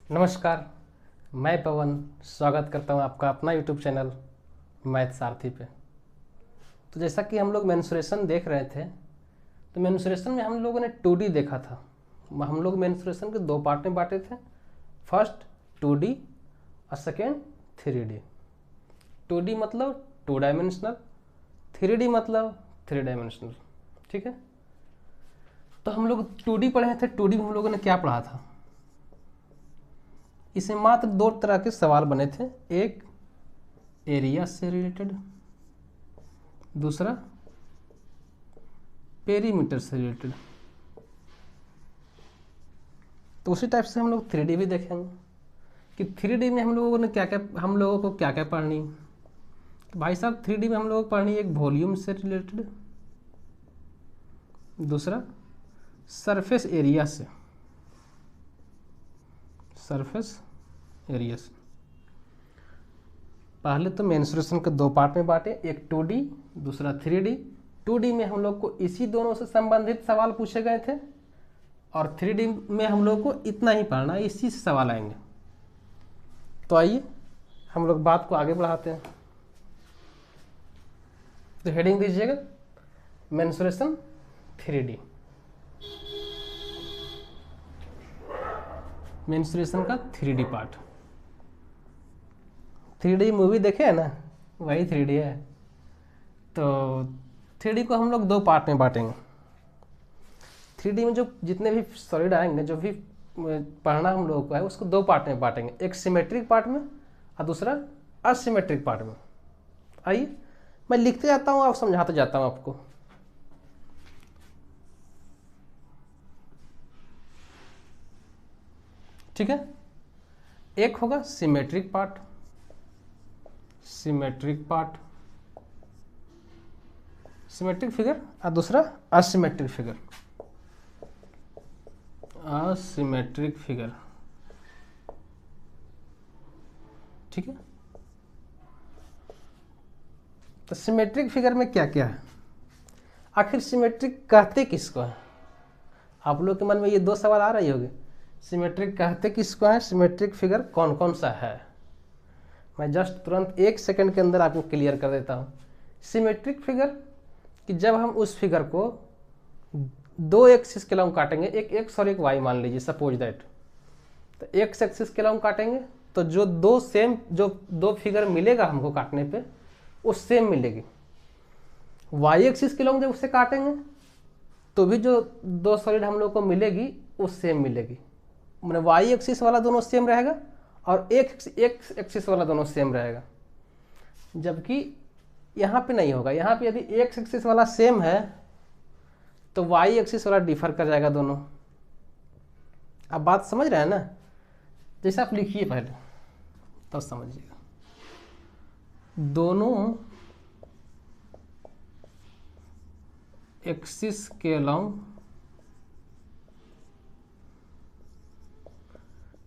नमस्कार, मैं पवन स्वागत करता हूं आपका अपना यूट्यूब चैनल मैथ सारथी पे। तो जैसा कि हम लोग मेंसुरेशन देख रहे थे, तो मेंसुरेशन में हम लोगों ने 2D देखा था। हम लोग मेंसुरेशन के दो पार्ट में बांटे थे, फर्स्ट 2D और सेकेंड 3D। 2D मतलब 2 डायमेंशनल, 3D मतलब 3 डायमेंशनल। ठीक है, तो हम लोग 2D पढ़े थे। 2D में हम लोगों ने क्या पढ़ा था? इसमें मात्र दो तरह के सवाल बने थे, एक एरिया से रिलेटेड, दूसरा पेरीमीटर से रिलेटेड। तो उसी टाइप से हम लोग 3D भी देखेंगे कि 3D में हम लोगों को क्या क्या पढ़नी। तो भाई साहब 3D में हम लोगों को पढ़नी एक वॉल्यूम से रिलेटेड, दूसरा सरफेस एरिया से, सरफेस एरिया से। पहले तो मेंसुरेशन के दो पार्ट में बांटे, एक 2D दूसरा 3D। 2D में हम लोग को इसी दोनों से संबंधित सवाल पूछे गए थे और 3D में हम लोग को इतना ही पढ़ना है, इसी से सवाल आएंगे। तो आइए हम लोग बात को आगे बढ़ाते हैं। तो हेडिंग दीजिएगा मेंसुरेशन 3D। मेंसुरेशन का 3D पार्ट। 3D मूवी देखे है ना, वही 3D है। तो 3D को हम लोग दो पार्ट में बांटेंगे। 3D में जो जितने भी सॉलिड आएंगे, जो भी पढ़ना हम लोगों को है, उसको दो पार्ट में बांटेंगे, एक सिमेट्रिक पार्ट में और दूसरा असिमेट्रिक पार्ट में। आइए मैं लिखते जाता हूँ, आप समझाते जाता हूँ आपको। ठीक है, एक होगा symmetric part, symmetric part, symmetric figure, और दूसरा असिमेट्रिक फिगर, असिमेट्रिक फिगर। ठीक है, तो सिमेट्रिक फिगर में क्या क्या है? आखिर सिमेट्रिक कहते किसको है? आप लोग के मन में ये दो सवाल आ रही होगी, सिमेट्रिक कहते किसको है, सिमेट्रिक फिगर कौन कौन सा है। मैं जस्ट तुरंत 1 सेकंड के अंदर आपको क्लियर कर देता हूँ। सिमेट्रिक फिगर कि जब हम उस फिगर को दो एक्सिस के लॉन्ग काटेंगे, एक एक्स और एक वाई मान लीजिए, सपोज दैट। तो एक्स एक्सिस के लॉन्ग काटेंगे तो जो दो फिगर मिलेगा हमको काटने पे, वो सेम मिलेगी। वाई एक्सिस के लॉन्ग जब उससे काटेंगे तो भी जो दो सॉलिड हम लोग को मिलेगी वो सेम मिलेगी। मतलब वाई एक्सिस वाला दोनों सेम रहेगा और एक एक्सिस वाला दोनों सेम रहेगा। जबकि यहाँ पे नहीं होगा। यहाँ पे यदि एक्स एक्सिस वाला सेम है तो वाई एक्सिस वाला डिफर कर जाएगा दोनों। आप बात समझ रहे हैं ना? जैसे आप लिखिए पहले तब समझिएगा। दोनों एक्सिस के अलोंग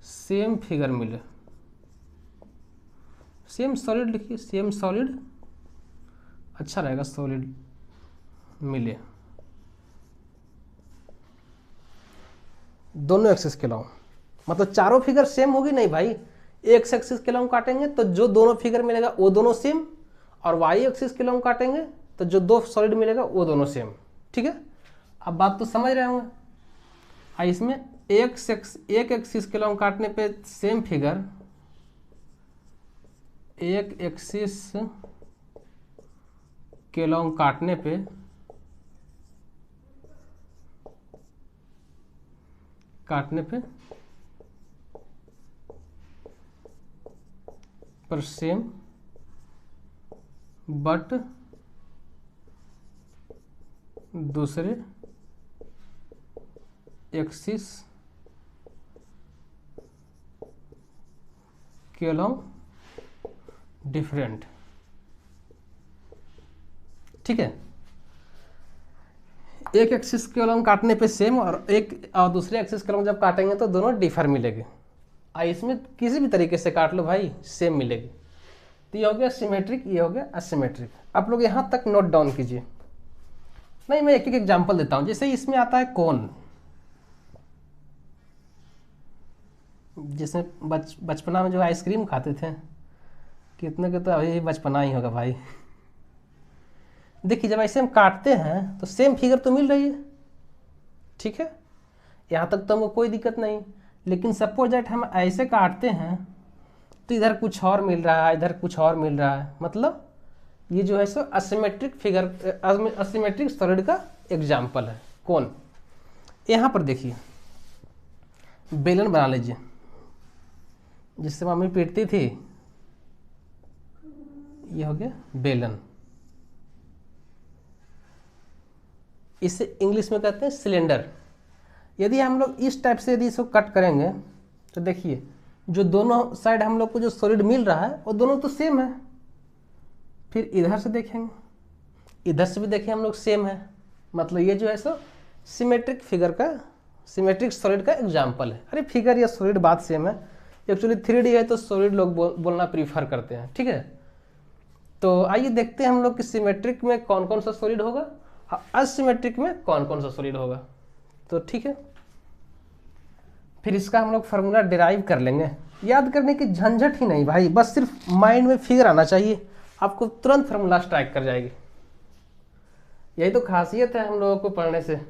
सेम फिगर मिले, सेम सॉलिड लिखिए, सेम सॉलिड अच्छा रहेगा, सॉलिड मिले दोनों एक्सिस के लॉन्ग। मतलब चारों फिगर सेम होगी नहीं भाई। एक्स एक्सिस के लॉन्ग काटेंगे तो जो दोनों फिगर मिलेगा वो दोनों सेम, और वाई एक्सिस के लॉन्ग काटेंगे तो जो दो सॉलिड मिलेगा वो दोनों सेम। ठीक है, अब बात तो समझ रहे होंगे। इसमें एक एक्सिस के लॉन्ग काटने पे सेम फिगर, एक एक्सिस के लॉन्ग काटने पे पर सेम बट दूसरे एक्सिस के अलोंग डिफरेंट। ठीक है, एक एक्सिस के अलोंग काटने पे सेम और दूसरे एक्सिस के अलोंग जब काटेंगे तो दोनों डिफर मिलेगी। इसमें किसी भी तरीके से काट लो भाई, सेम मिलेगी। तो ये हो गया सिमेट्रिक, ये हो गया असिमेट्रिक। आप लोग यहां तक नोट डाउन कीजिए। नहीं, मैं एक एक एग्जांपल देता हूं। जैसे इसमें आता है कोन, जिसमें बचपना में जो आइसक्रीम खाते थे, कितने के तो अभी बचपना ही होगा भाई। देखिए जब ऐसे हम काटते हैं तो सेम फिगर तो मिल रही है, ठीक है, यहाँ तक तो हमको कोई दिक्कत नहीं। लेकिन सपोज दैट हम ऐसे काटते हैं तो इधर कुछ और मिल रहा है, इधर कुछ और मिल रहा है, मतलब ये जो है सो असिमेट्रिक फिगर, असिमेट्रिक सॉलिड का एग्जाम्पल है। कौन? यहाँ पर देखिए बेलन बना लीजिए, जिससे मम्मी पीटती थी, ये हो गया बेलन। इसे इंग्लिश में कहते हैं सिलेंडर। यदि हम लोग इस टाइप से यदि इसको कट करेंगे तो देखिए जो दोनों साइड हम लोग को जो सॉलिड मिल रहा है वो दोनों तो सेम है। फिर इधर से देखेंगे, इधर से भी देखें हम लोग सेम है, मतलब ये जो है सो सिमेट्रिक फिगर का, सिमेट्रिक सॉलिड का एग्जाम्पल है। अरे फिगर या सॉलिड बात सेम है, एक्चुअली 3D है तो सॉलिड लोग बोलना प्रीफर करते हैं, ठीक है। तो आइए देखते हैं हम लोग कि सिमेट्रिक में कौन कौन सा सॉलिड होगा, असिमेट्रिक में कौन कौन सा सॉलिड होगा। तो ठीक है, फिर इसका हम लोग फार्मूला डिराइव कर लेंगे। याद करने की झंझट ही नहीं भाई, बस सिर्फ माइंड में फिगर आना चाहिए, आपको तुरंत फार्मूला स्ट्राइक कर जाएगी। यही तो खासियत है हम लोगों को पढ़ने से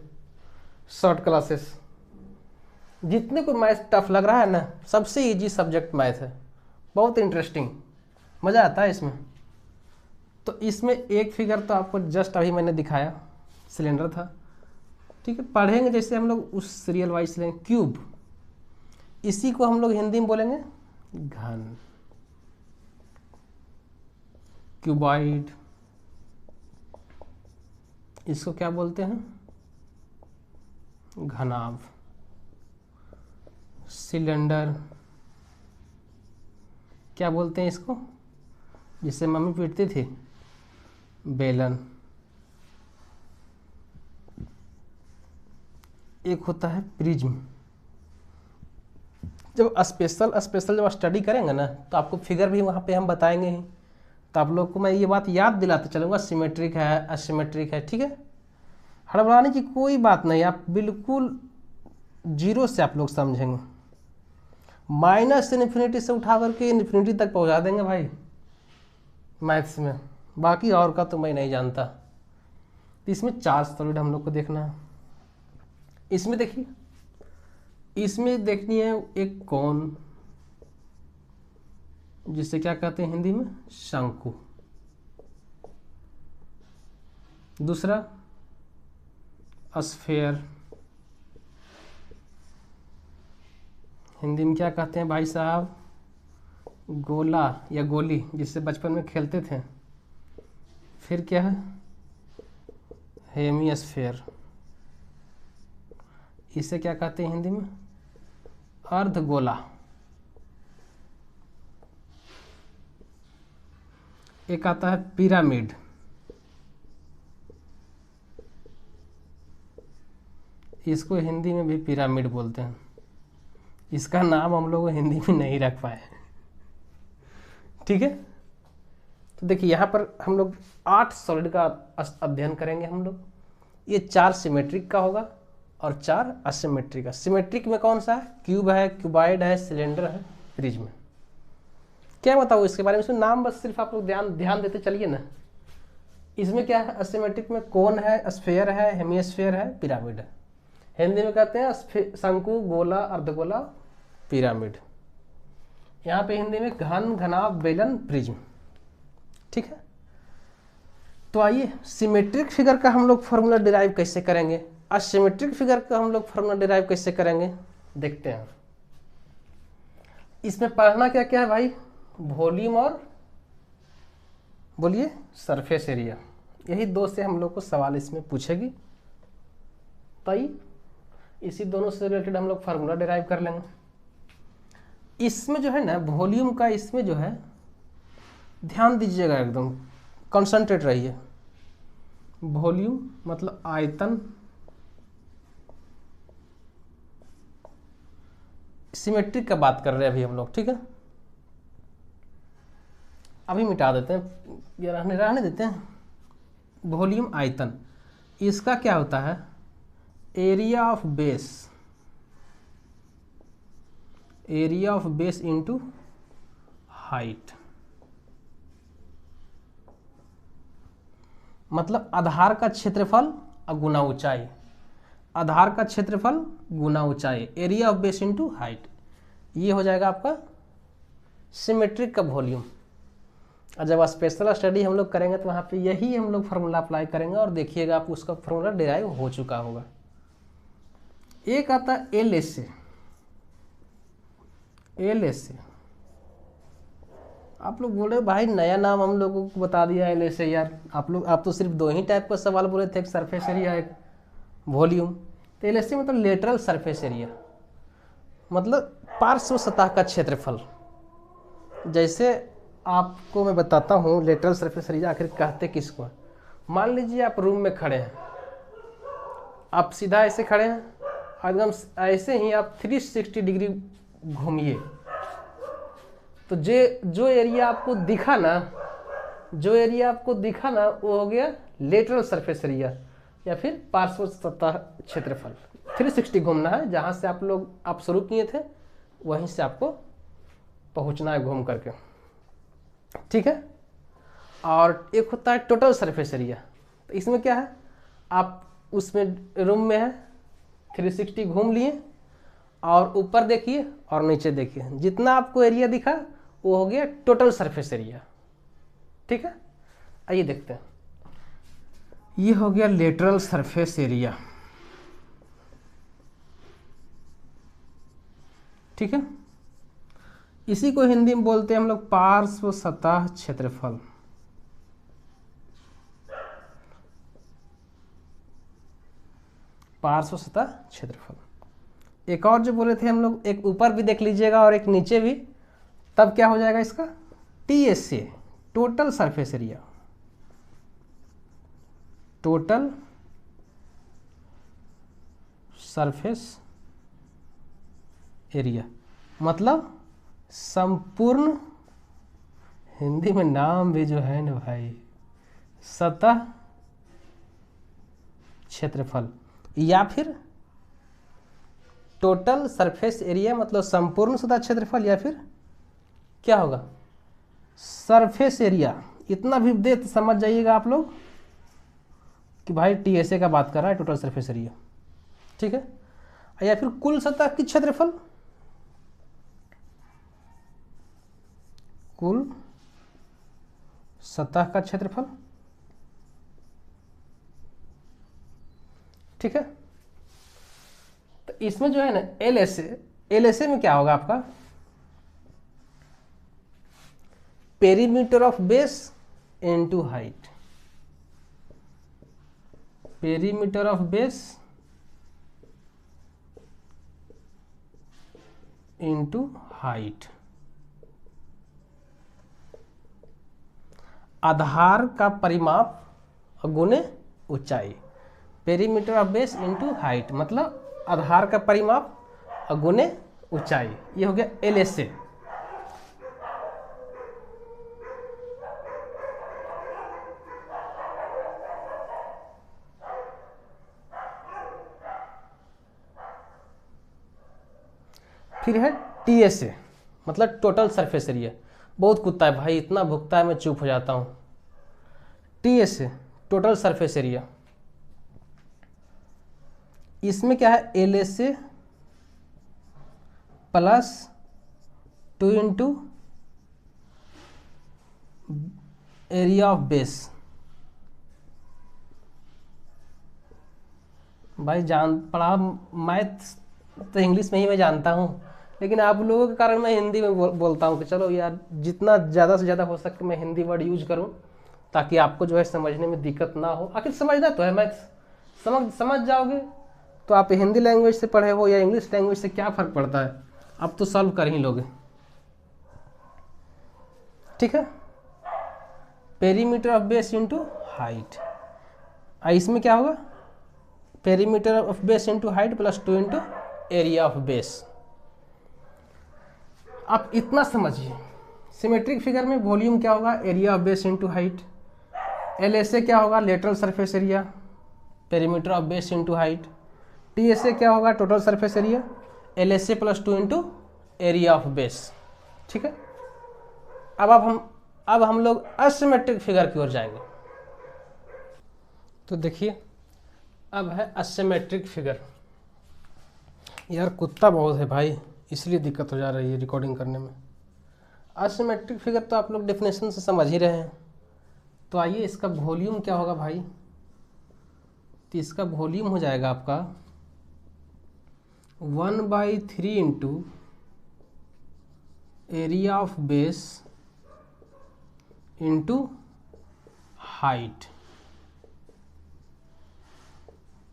शॉर्ट क्लासेस। जितने को मैथ टफ लग रहा है ना, सबसे इजी सब्जेक्ट मैथ है, बहुत इंटरेस्टिंग, मज़ा आता है इसमें। तो इसमें एक फिगर तो आपको जस्ट अभी मैंने दिखाया, सिलेंडर था, ठीक है। पढ़ेंगे जैसे हम लोग उस सीरियल वाइज लेंगे, क्यूब, इसी को हम लोग हिंदी में बोलेंगे घन, क्यूबॉइड, इसको क्या बोलते हैं, घनाभ, सिलेंडर क्या बोलते हैं इसको, जिससे मम्मी पीटती थी, बेलन। एक होता है प्रिज्म। जब स्पेशल जब स्टडी करेंगे ना तो आपको फिगर भी वहाँ पे हम बताएंगे ही, तो आप लोग को मैं ये बात याद दिलाते चलूँगा, सिमेट्रिक है, असिमेट्रिक है, ठीक है। हड़बड़ाने की कोई बात नहीं, आप बिल्कुल जीरो से आप लोग समझेंगे, माइनस इन्फिनिटी से उठा करके इन्फिनिटी तक पहुँचा देंगे भाई मैथ्स में, बाकी और का तो मैं नहीं जानता। तो इसमें 4 सॉलिड हम लोग को देखना है। इसमें देखिए, इसमें देखनी है एक कोन, जिसे क्या कहते हैं हिंदी में, शंकु। दूसरा स्फीयर, हिंदी में क्या कहते हैं भाई साहब, गोला या गोली, जिससे बचपन में खेलते थे। फिर क्या है, हेमिस्फीयर, इसे क्या कहते हैं हिंदी में, अर्धगोला। एक आता है पिरामिड, इसको हिंदी में भी पिरामिड बोलते हैं, इसका नाम हम लोग हिंदी में नहीं रख पाए, ठीक है। तो देखिए यहाँ पर हम लोग 8 सॉलिड का अध्ययन करेंगे हम लोग। ये 4 सिमेट्रिक का होगा और 4 असिमेट्रिक का। सिमेट्रिक में कौन सा है, क्यूब है, क्यूबॉइड है, सिलेंडर है, प्रिज्म। क्या बताऊँ इसके बारे में, इसमें नाम बस सिर्फ आप लोग ध्यान देते चलिए ना। इसमें क्या है, असिमेट्रिक में कोन है, स्फीयर है, हेमिस्फीयर है, पिरामिड है। हिंदी में कहते हैं शंकु, गोला, अर्धगोला, पिरामिड। यहाँ पे हिंदी में घन, घनाभ, बेलन, प्रिज्म, ठीक है। तो आइए सिमेट्रिक फिगर का हम लोग फार्मूला डिराइव कैसे करेंगे, असिमेट्रिक फिगर का हम लोग फार्मूला डिराइव कैसे करेंगे, देखते हैं। इसमें पढ़ना क्या क्या है भाई, वॉल्यूम और बोलिए सरफेस एरिया, यही 2 से हम लोग को सवाल इसमें पूछेगी। तो इसी दोनों से रिलेटेड हम लोग फार्मूला डिराइव कर लेंगे। इसमें जो है ना वॉल्यूम का, इसमें जो है ध्यान दीजिएगा, एकदम कंसंट्रेट रहिए। वॉल्यूम मतलब आयतन, सिमेट्रिक का बात कर रहे हैं अभी हम लोग, ठीक है। अभी मिटा देते हैं, ये रहने देते हैं। वॉल्यूम आयतन, इसका क्या होता है, area of base area of base into height, मतलब आधार का क्षेत्रफल और गुना ऊंचाई, आधार का क्षेत्रफल गुना ऊंचाई, area of base into height, ये हो जाएगा आपका सिमेट्रिक का वॉल्यूम। और जब स्पेशल स्टडी हम लोग करेंगे तो वहाँ पे यही हम लोग फार्मूला अप्लाई करेंगे और देखिएगा आप उसका फार्मूला डिराइव हो चुका होगा। एक आता है एल एस ए, एल एस ए, आप लोग बोले भाई नया नाम हम लोगों को बता दिया एल एस ए यार, आप तो सिर्फ दो ही टाइप का सवाल बोले थे, एक सरफेस एरिया एक वॉल्यूम। तो एल एस ए मतलब लेटरल सरफेस एरिया, मतलब पार्श्व सतह का क्षेत्रफल। जैसे आपको मैं बताता हूँ लेटरल सरफेस एरिया आखिर कहते किसको। मान लीजिए आप रूम में खड़े हैं, आप सीधा ऐसे खड़े हैं, एकदम ऐसे ही आप 360 डिग्री घूमिए, तो जो एरिया आपको दिखा ना, जो एरिया आपको दिखा ना वो हो गया लेटरल सरफेस एरिया या फिर पार्श्व सतह क्षेत्रफल। 360 घूमना है, जहाँ से आप शुरू किए थे वहीं से आपको पहुँचना है घूम करके, ठीक है। और एक होता है टोटल सरफेस एरिया, तो इसमें क्या है, आप उसमें रूम में है 360 घूम लिए और ऊपर देखिए और नीचे देखिए, जितना आपको एरिया दिखा वो हो गया टोटल सरफेस एरिया, ठीक है। आइए देखते हैं, ये हो गया लेटरल सरफेस एरिया, ठीक है। इसी को हिंदी में बोलते हैं हम लोग पार्श्व सतह क्षेत्रफल। पार्श्व सतह क्षेत्रफल। एक और जो बोले थे हम लोग, एक ऊपर भी देख लीजिएगा और एक नीचे भी, तब क्या हो जाएगा इसका TSA, total surface area, total surface area, मतलब संपूर्ण, हिंदी में नाम भी जो है ना भाई, सतह क्षेत्रफल, या फिर टोटल सरफेस एरिया मतलब संपूर्ण सतह क्षेत्रफल, या फिर क्या होगा सरफेस एरिया। इतना भी दे तो समझ जाइएगा आप लोग कि भाई TSA का बात कर रहा है, टोटल सरफेस एरिया, ठीक है। या फिर कुल सतह की क्षेत्रफल, कुल सतह का क्षेत्रफल, ठीक है। तो इसमें जो है ना LSA में क्या होगा आपका perimeter of base into height, perimeter of base into height, आधार का परिमाप गुने ऊंचाई, perimeter of base into height मतलब आधार का परिमाप गुने ऊंचाई, ये हो गया LSA। फिर है TSA मतलब टोटल सरफेस एरिया। बहुत कुत्ता है भाई, इतना भुगता है मैं चुप हो जाता हूँ। TSA टोटल सरफेस एरिया, इसमें क्या है LSA plus 2 into area of base. भाई पढ़ा मैथ तो इंग्लिश में ही मैं जानता हूँ, लेकिन आप लोगों के कारण मैं हिंदी में बोलता हूँ कि चलो यार जितना ज़्यादा से ज़्यादा हो सके मैं हिंदी वर्ड यूज करूँ ताकि आपको जो है समझने में दिक्कत ना हो। आखिर समझना तो है, मैथ समझ जाओगे तो आप हिंदी लैंग्वेज से पढ़े हो या इंग्लिश लैंग्वेज से क्या फ़र्क पड़ता है, आप तो सॉल्व कर ही लोगे, ठीक है। Perimeter of base into height, इसमें क्या होगा perimeter of base into height plus 2 into area of base. आप इतना समझिए, सिमेट्रिक फिगर में वॉल्यूम क्या होगा area of base into height, LSA क्या होगा lateral surface area perimeter of base into height, TSA क्या होगा total surface area LSA plus 2 into area of base. ठीक है, अब हम लोग असिमेट्रिक फिगर की ओर जाएंगे। तो देखिए अब है असिमेट्रिक फिगर। यार कुत्ता बहुत है भाई, इसलिए दिक्कत हो जा रही है रिकॉर्डिंग करने में। असिमेट्रिक फिगर तो आप लोग डेफिनेशन से समझ ही रहे हैं। तो आइए इसका वॉल्यूम क्या होगा भाई। तो इसका वॉल्यूम हो जाएगा आपका 1/3 into area of base into height.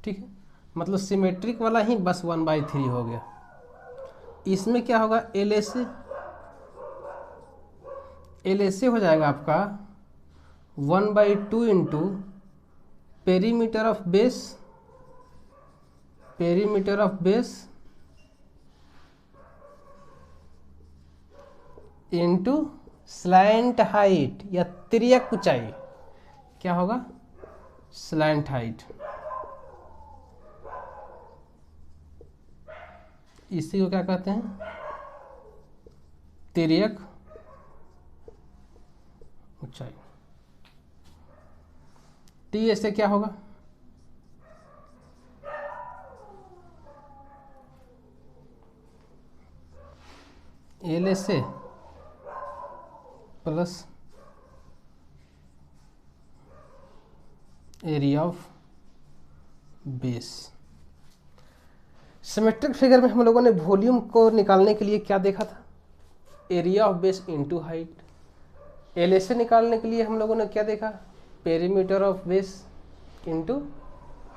ठीक है, मतलब सिमेट्रिक वाला ही बस 1/3 हो गया। इसमें क्या होगा, एल एस हो जाएगा आपका 1/2 into perimeter of base into slant height या तिर्यक ऊंचाई। क्या होगा, स्लैंट हाइट। इसी को क्या कहते हैं, तिर्यक ऊंचाई। टी ऐसे क्या होगा, L S A plus area of base. Symmetric figure में हम लोगों ने वॉल्यूम को निकालने के लिए क्या देखा था, area of base into height. L S ए निकालने के लिए हम लोगों ने क्या देखा, perimeter of base into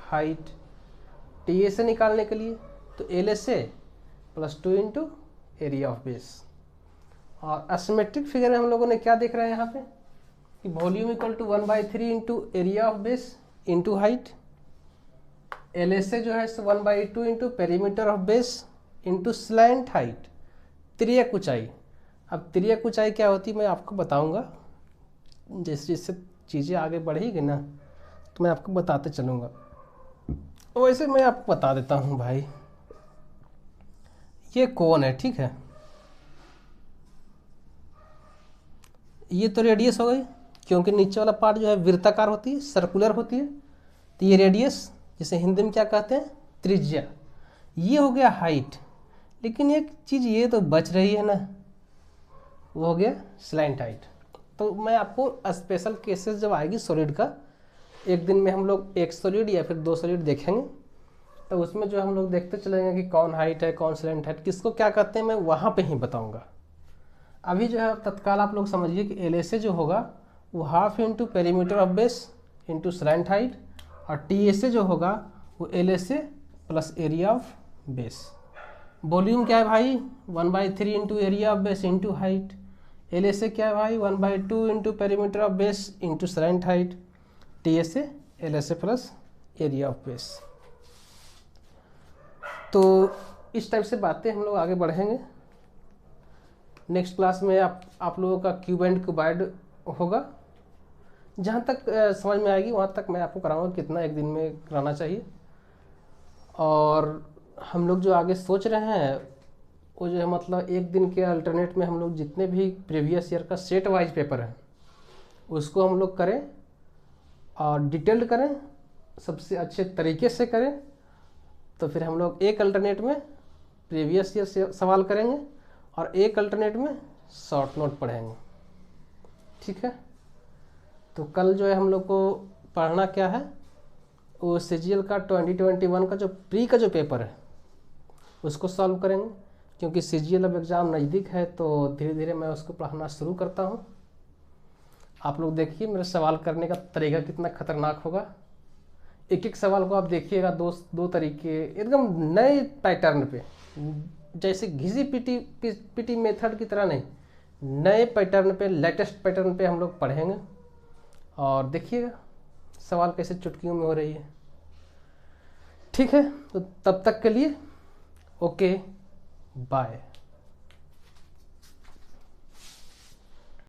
height. T S A निकालने के लिए तो L S A plus 2 into area of base. और असिमेट्रिक फिगर में हम लोगों ने क्या देख रहे हैं यहाँ पे कि volume equal to 1/3 into area of base into height. L S A जो है 1/2 into perimeter of base into slant height, तिर्यक ऊंचाई। अब तिर्यक ऊंचाई क्या होती है मैं आपको बताऊंगा, जैसे जैसे चीज़ें आगे बढ़ेगी ना तो मैं आपको बताते चलूँगा। वैसे मैं आपको बता देता हूँ भाई, ये कोन है, ठीक है, ये तो रेडियस हो गई, क्योंकि नीचे वाला पार्ट जो है वृत्ताकार होती है, सर्कुलर होती है, तो ये रेडियस, जिसे हिंदी में क्या कहते हैं, त्रिज्या। ये हो गया हाइट। लेकिन एक चीज़ ये तो बच रही है ना, वो हो गया स्लैंट हाइट। तो मैं आपको स्पेशल केसेस जब आएगी सॉलिड का, एक दिन में हम लोग एक सॉलिड या फिर 2 सॉलिड देखेंगे, तो उसमें जो हम लोग देखते चलेंगे कि कौन हाइट है कौन स्लैंट हाइट, किसको क्या कहते हैं, मैं वहाँ पे ही बताऊँगा। अभी जो है तत्काल आप लोग समझिए कि एल एस ए जो होगा वो half into perimeter of base into slant height, और टी एस ए जो होगा वो L S A plus area of base. Volume क्या है भाई, 1/3 into area of base into height. L S ए क्या है भाई, 1/2 into perimeter of base into slant height. T S A L S A plus area of base. तो इस type से बातें हम लोग आगे बढ़ेंगे। नेक्स्ट क्लास में आप लोगों का क्यूब एंड क्यूबॉइड होगा। जहाँ तक समझ में आएगी वहाँ तक मैं आपको कराऊंगा कितना एक दिन में कराना चाहिए। और हम लोग जो आगे सोच रहे हैं वो जो है मतलब एक दिन के अल्टरनेट में हम लोग जितने भी प्रीवियस ईयर का सेट वाइज पेपर है उसको हम लोग करें और डिटेल्ड करें, सबसे अच्छे तरीके से करें। तो फिर हम लोग एक अल्टरनेट में प्रीवियस ईयर से सवाल करेंगे और एक अल्टरनेट में शॉर्ट नोट पढ़ेंगे, ठीक है। तो कल जो है हम लोग को पढ़ना क्या है, वो CGL का 2021 का जो प्री का जो पेपर है उसको सॉल्व करेंगे, क्योंकि CGL अब एग्ज़ाम नज़दीक है तो धीरे धीरे मैं उसको पढ़ाना शुरू करता हूँ। आप लोग देखिए मेरे सवाल करने का तरीका कितना खतरनाक होगा। एक एक सवाल को आप देखिएगा दो तरीके एकदम नए पैटर्न पे, जैसे घिसी पीटी मेथड की तरह नहीं, नए पैटर्न पे, लेटेस्ट पैटर्न पे हम लोग पढ़ेंगे। और देखिएगा सवाल कैसे चुटकियों में हो रही है, ठीक है। तो तब तक के लिए ओके बाय।